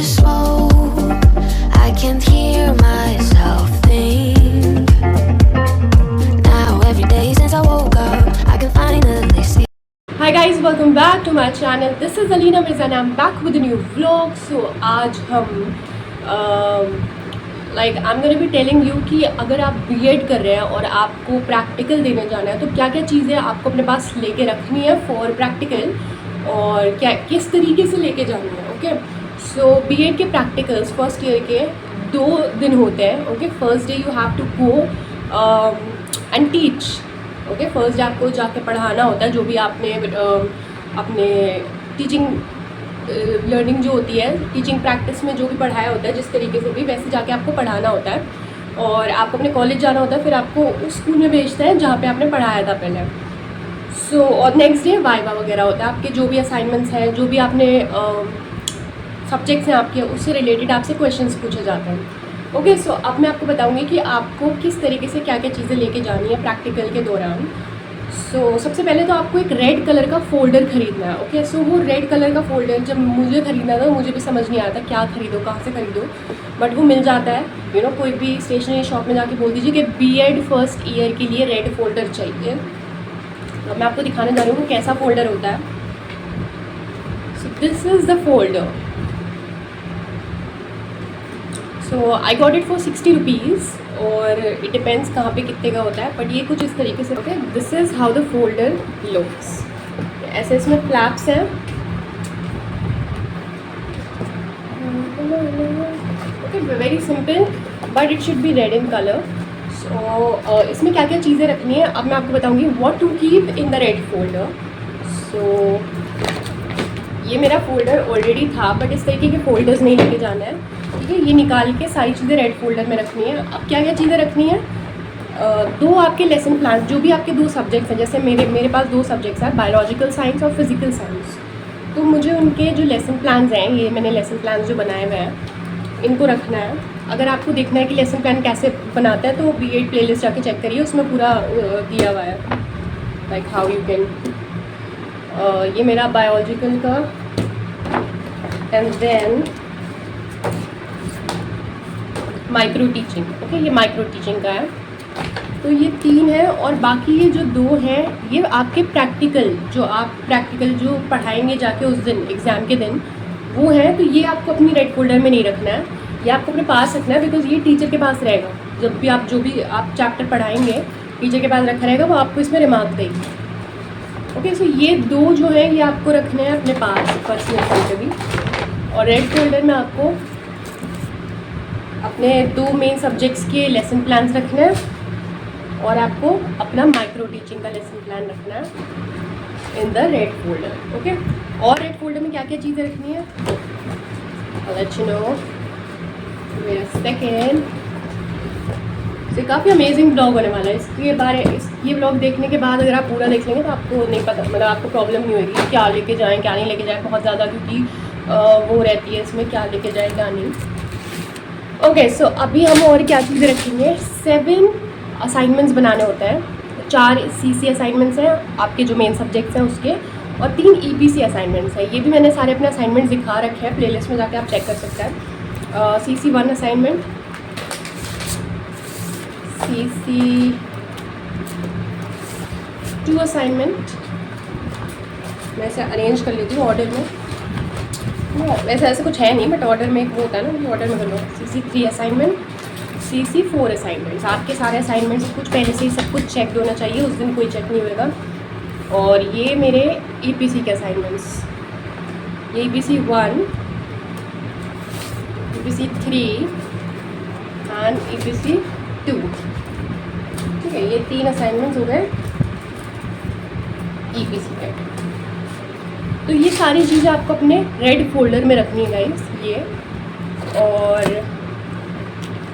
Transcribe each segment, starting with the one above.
slow. I can't hear myself think. Now every day since I woke up, I can finally see. Hi guys, welcome back to my channel. This is Alina Mirza and I'm back with a new vlog. So आज हम I'm going to be telling you कि अगर आप B.Ed कर रहे हैं और आपको प्रैक्टिकल देने जाना है तो क्या क्या चीज़ें आपको अपने पास लेके रखनी है फॉर प्रैक्टिकल और क्या किस तरीके से लेके जानी है. ओके, सो B.Ed के प्रैक्टिकल्स फर्स्ट ईयर के 2 दिन होते हैं. Okay, first day you have to go and teach. Okay, first day आपको जाके पढ़ाना होता है जो भी आपने अपने टीचिंग लर्निंग जो होती है, टीचिंग प्रैक्टिस में जो भी पढ़ाया होता है जिस तरीके से भी वैसे जाके आपको पढ़ाना होता है. और आपको अपने कॉलेज जाना होता है, फिर आपको उस स्कूल में भेजते हैं जहाँ पे आपने पढ़ाया था पहले. सो और नेक्स्ट डे वाइवा वगैरह होता है. आपके जो भी असाइनमेंट्स हैं, जो भी आपने सब्जेक्ट्स हैं आपके, उससे रिलेटेड आपसे क्वेश्चंस पूछे जाते हैं. ओके, सो अब मैं आपको बताऊंगी कि आपको किस तरीके से क्या क्या चीज़ें लेके जानी है प्रैक्टिकल के दौरान. सो सबसे पहले तो आपको एक रेड कलर का फ़ोल्डर ख़रीदना है. ओके, सो वो रेड कलर का फ़ोल्डर जब मुझे ख़रीदना था मुझे भी समझ नहीं आता क्या ख़रीदो, कहाँ से ख़रीदो, बट वो मिल जाता है. कोई भी स्टेशनरी शॉप में जाके बोल दीजिए कि B.Ed फर्स्ट ईयर के लिए रेड फ़ोल्डर चाहिए. तो मैं आपको दिखाने जा रही हूँ कैसा फ़ोल्डर होता है. So this is the folder. So I got it for 60 rupees और इट डिपेंड्स कहाँ पे कितने का होता है, बट ये कुछ इस तरीके से. Okay, this is how the folder looks. ऐसे इसमें फ्लैप्स हैं. Okay, very simple but it should be red in colour. So इसमें क्या क्या चीज़ें रखनी है अब मैं आपको बताऊँगी. What to keep in the red folder. So ये मेरा फ़ोल्डर ऑलरेडी था बट इस तरीके के फ़ोल्डर्स नहीं लेके जाना है. ठीक है, ये निकाल के सारी चीज़ें रेड फोल्डर में रखनी है. अब क्या क्या चीज़ें रखनी है, 2 आपके लेसन प्लान जो भी आपके 2 सब्जेक्ट्स हैं. जैसे मेरे पास 2 सब्जेक्ट्स हैं, बायोलॉजिकल साइंस और फिज़िकल साइंस. तो मुझे उनके जो लेसन प्लान्स हैं, ये मैंने लेसन प्लान्स जो बनाए हुए हैं इनको रखना है. अगर आपको देखना है कि लेसन प्लान कैसे बनाता है तो B.Ed प्लेलिस्ट जाके चेक करिए, उसमें पूरा दिया हुआ है लाइक हाउ यू कैन. ये मेरा बायोलॉजिकल का and then micro teaching. Okay, ये माइक्रो टीचिंग का है. तो ये 3 है और बाकी ये जो 2 हैं ये आपके प्रैक्टिकल जो पढ़ाएंगे जाके उस दिन एग्ज़ाम के दिन वो है. तो ये आपको अपनी रेड फोल्डर में नहीं रखना है, ये आपको अपने पास रखना है बिकॉज ये टीचर के पास रहेगा. जब भी आप जो भी आप चैप्टर पढ़ाएंगे टीचर के पास रखा रहेगा, वो आपको इसमें रिमार्क देगी. ओके, सो ये 2 जो है ये आपको रखने हैं अपने पास पर्सनल फोल्डर भी. और रेड फोल्डर में आपको अपने 2 मेन सब्जेक्ट्स के लेसन प्लान्स रखना है और आपको अपना माइक्रो टीचिंग का लेसन प्लान रखना है इन द रेड फोल्डर. ओके, और रेड फोल्डर में क्या क्या चीज़ें रखनी है लेट यू नो. सेकेंड, तो काफ़ी अमेजिंग ब्लॉग होने वाला है. ये ब्लॉग देखने के बाद अगर आप पूरा देख लेंगे तो आपको नहीं पता, मतलब आपको प्रॉब्लम नहीं होगी क्या लेके जाएँ क्या नहीं लेके जाएँ बहुत ज़्यादा, क्योंकि वो रहती है इसमें क्या लेके जाए क्या नहीं. ओके, सो अभी हम और क्या चीज़ें रखेंगे. 7 असाइनमेंट्स बनाने होते हैं. 4 CC असाइनमेंट्स हैं आपके जो मेन सब्जेक्ट्स हैं उसके, और 3 EPC असाइनमेंट्स हैं. ये भी मैंने सारे अपने असाइनमेंट्स दिखा रखे हैं, प्लेलिस्ट में जाके आप चेक कर सकते हैं. CC 1 assignment, CC 2 assignment. मैं इसे अरेंज कर लेती हूँ ऑर्डर में. वैसे ऐसे कुछ है नहीं बट ऑर्डर में एक वो होता है ना, ऑर्डर में कर लो. CC 3 assignment, CC 4 assignments. आपके सारे असाइनमेंट्स कुछ पहले से ही सब कुछ चेक होना चाहिए, उस दिन कोई चेक नहीं होगा. और ये मेरे EPC के असाइनमेंट्स, ये EPC 1, EPC 3 एंड EPC 2. ठीक है, ये 3 असाइनमेंट्स हो गए EPC के. तो ये सारी चीज़ें आपको अपने रेड फोल्डर में रखनी है गाइस. ये और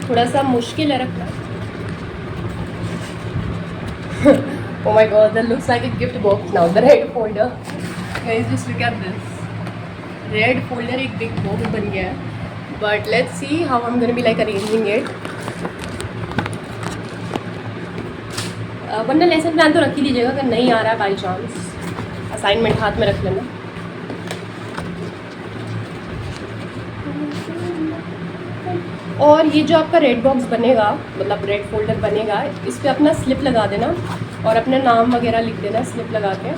थोड़ा सा मुश्किल है रखना. Oh my god, that looks like a gift box now. The red folder. Guys, just look at this. Red folder एक big box बन गया है. But let's see how I'm gonna be like arranging it. वरना lesson plan तो रख ही लीजिएगा, अगर नहीं आ रहा है बाई चांस असाइनमेंट हाथ में रख लेना. और ये जो आपका रेड बॉक्स बनेगा, मतलब रेड फोल्डर बनेगा, इस पर अपना स्लिप लगा देना और अपना नाम वगैरह लिख देना स्लिप लगा के।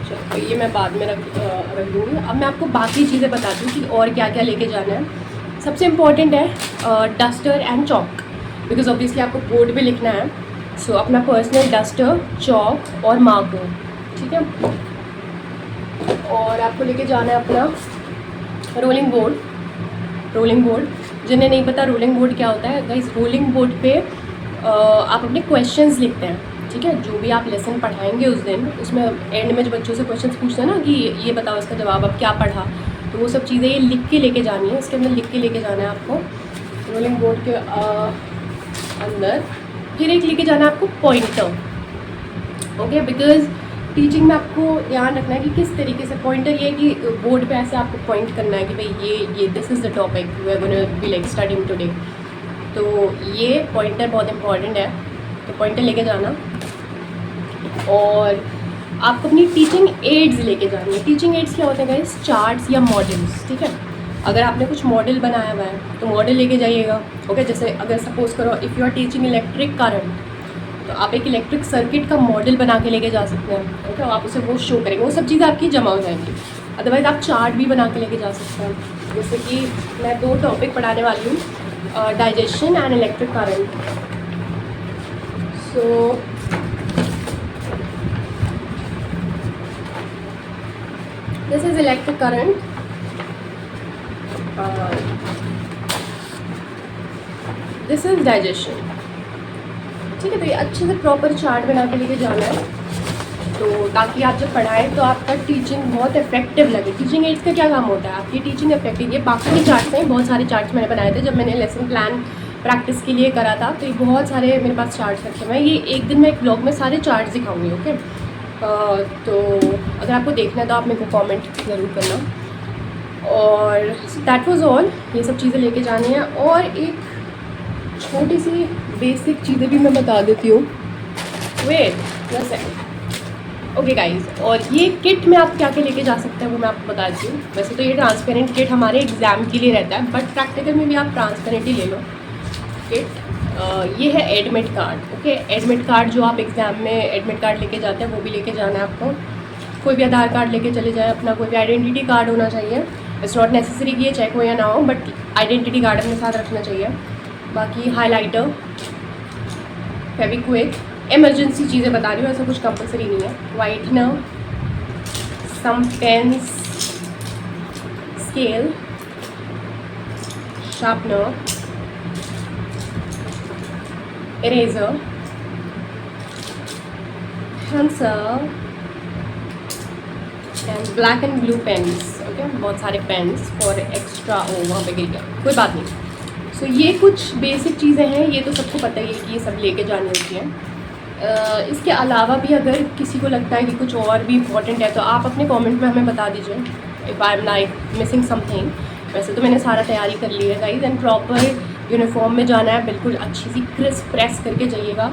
चलो तो ये मैं बाद में रख दूँगी। अब मैं आपको बाकी चीज़ें बताती हूँ कि और क्या क्या लेके जाना है। सबसे इम्पॉर्टेंट है duster and chalk, because obviously आपको बोर्ड पे लिखना है। सो अपना पर्सनल डस्टर, चॉक और मार्कर, ठीक है। और आपको लेके जाना है अपना रोलिंग बोर्ड। रोलिंग बोर्ड, जिन्हें नहीं पता रोलिंग बोर्ड क्या होता है गाइस, रोलिंग बोर्ड पे आप अपने क्वेश्चंस लिखते हैं, ठीक है। जो भी आप लेसन पढ़ाएंगे उस दिन, उसमें एंड में जो बच्चों से क्वेश्चंस पूछते हैं ना कि ये बताओ इसका जवाब, अब क्या पढ़ा, तो वो सब चीज़ें ये लिख के लेके जानी है। इसके अंदर लिख के लेके जाना है आपको रोलिंग बोर्ड के अंदर। फिर एक लेके जाना है आपको पॉइंटर, ओके। बिकॉज टीचिंग में आपको ध्यान रखना है कि किस तरीके से पॉइंटर, ये कि बोर्ड पे ऐसे आपको पॉइंट करना है कि भाई ये this is the topic we are gonna be like studying today. तो ये पॉइंटर बहुत इंपॉर्टेंट है, तो पॉइंटर लेके जाना। और आपको अपनी टीचिंग एड्स लेके जानी है। टीचिंग एड्स क्या होते हैं गाइस? चार्ट्स या मॉडल्स, ठीक है। अगर आपने कुछ मॉडल बनाया हुआ है तो मॉडल लेके जाइएगा, ओके। जैसे अगर सपोज करो if you are teaching electric current, तो आप एक इलेक्ट्रिक सर्किट का मॉडल बना के लेके जा सकते हैं, ओके। आप उसे वो शो करेंगे, वो सब चीज़ें आपकी जमा हो जाएंगी। अदरवाइज़ आप चार्ट भी बना के लेके जा सकते हैं। जैसे कि मैं 2 टॉपिक पढ़ाने वाली हूँ, digestion and electric current. So this is electric current, this is digestion, ठीक है। तो ये अच्छे से प्रॉपर चार्ट बना के लेके जाना है, तो ताकि आप जब पढ़ाएं तो आपका टीचिंग बहुत इफेक्टिव लगे। टीचिंग एड्स का क्या काम होता है? आपकी टीचिंग इफेक्टिव, ये बाकी के चार्ट्स हैं, बहुत सारे चार्ट्स मैंने बनाए थे जब मैंने लेसन प्लान प्रैक्टिस के लिए करा था। तो ये बहुत सारे मेरे पास चार्ट्स रखे हुए हैं। ये एक दिन मैं एक ब्लॉग में सारे चार्ट्स दिखाऊंगी, ओके। तो अगर आपको देखना है तो आप मेरे को कॉमेंट ज़रूर करना। और दैट वाज ऑल, ये सब चीज़ें लेके जानी है। और एक छोटी सी बेसिक चीज़ें भी मैं बता देती हूँ, वेट वैसे, ओके गाइज। और ये किट में आप क्या क्या लेके जा सकते हैं वो मैं आपको बता देती हूँ। वैसे तो ये ट्रांसपेरेंट किट हमारे एग्ज़ाम के लिए रहता है, बट प्रैक्टिकल में भी आप ट्रांसपेरेंट ही ले लो किट। ये है admit card, okay. Admit card जो आप एग्ज़ाम में एडमिट कार्ड लेके जाते हैं वो भी लेके जाना है आपको। कोई भी आधार कार्ड लेके चले जाए, अपना कोई भी आइडेंटिटी कार्ड होना चाहिए। इट्स नॉट नेसेसरी कि ये चेक हो या ना हो, बट आइडेंटिटी कार्ड अपने साथ रखना चाहिए। बाकी हाइलाइटर, फेविक्विक, इमरजेंसी चीज़ें बता रही हूँ, ऐसा कुछ कंपलसरी नहीं है। Whitener, some pens, scale, sharpener, eraser, pencil and black and blue pens, okay. बहुत सारे पेन्स फॉर एक्स्ट्रा, वहाँ पे गिर गया, कोई बात नहीं। सो ये कुछ बेसिक चीज़ें हैं, ये तो सबको पता ही है कि ये सब लेके जानी होती हैं। इसके अलावा भी अगर किसी को लगता है कि कुछ और भी इम्पॉर्टेंट है तो आप अपने कमेंट में हमें बता दीजिए, if I am like missing something. वैसे तो मैंने सारा तैयारी कर ली है गाइस। एंड प्रॉपर यूनिफॉर्म में जाना है, बिल्कुल अच्छी सी क्रिस्प प्रेस करके जाइएगा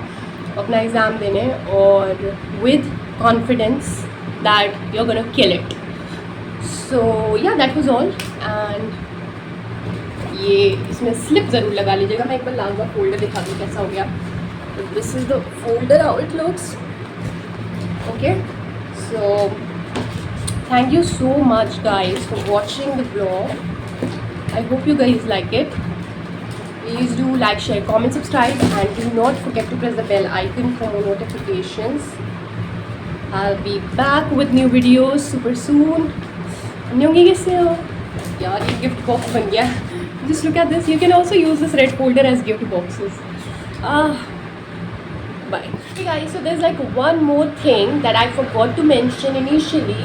अपना एग्ज़ाम देने, और with confidence that you are gonna kill it. So या दैट वाज ऑल। एंड ये इसमें स्लिप ज़रूर लगा लीजिएगा। मैं एक बार लाल का फोल्डर दिखा दूँ कैसा हो गया। This is the folder, how it looks, okay. So thank you so much guys for watching the blog. I hope you guys like it. Please do like, share, comment, subscribe, and do not forget to press the bell icon for more notifications. I'll be back with new videos super soon. अन्य होंगे कैसे हो यार? ये gift box बन गया। Just look at this. You can also use this red folder as gift boxes. Bye. Hey guys, so there's like one more thing that I forgot to mention initially.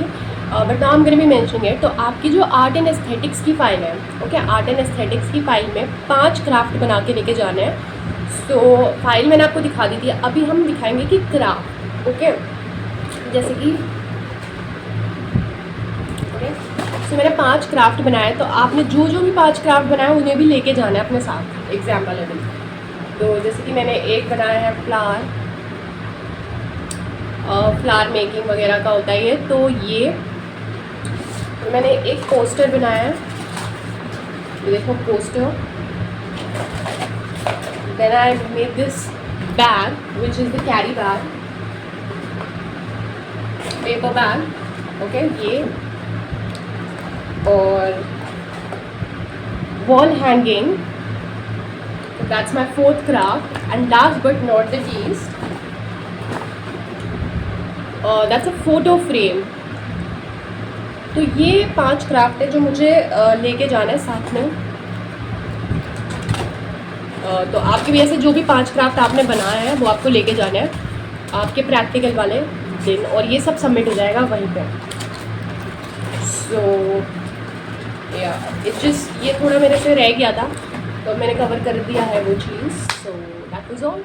But now I am gonna be mentioning it. तो आपकी जो art and aesthetics की file है, okay, art and aesthetics की file में 5 craft बना के लेके जाने हैं। सो फाइल मैंने आपको दिखा दी थी, अभी हम दिखाएंगे कि क्राफ्ट, ओके। जैसे कि ओके, सो मैंने 5 क्राफ्ट बनाए, तो आपने जो जो भी 5 क्राफ्ट बनाए उन्हें भी लेके जाना है अपने साथ एग्जाम वाले दिन। तो जैसे कि मैंने एक बनाया है फ्लावर मेकिंग वगैरह का होता है ये, तो ये मैंने एक पोस्टर बनाया है, ये देखो poster, Then I made this bag, which is the carry bag, paper bag. Okay, ये और wall hanging. So that's my fourth craft. And last but not the least, that's a photo frame. तो ये 5 craft है जो मुझे लेके जाना है साथ में. तो आपके भी ऐसे जो भी 5 क्राफ्ट आपने बनाया है वो आपको लेके जाना है आपके प्रैक्टिकल वाले दिन, और ये सब सबमिट हो जाएगा वहीं पे. सो या इट्स जस्ट ये थोड़ा मेरे से रह गया था तो मैंने कवर कर दिया है वो चीज़. So that was all.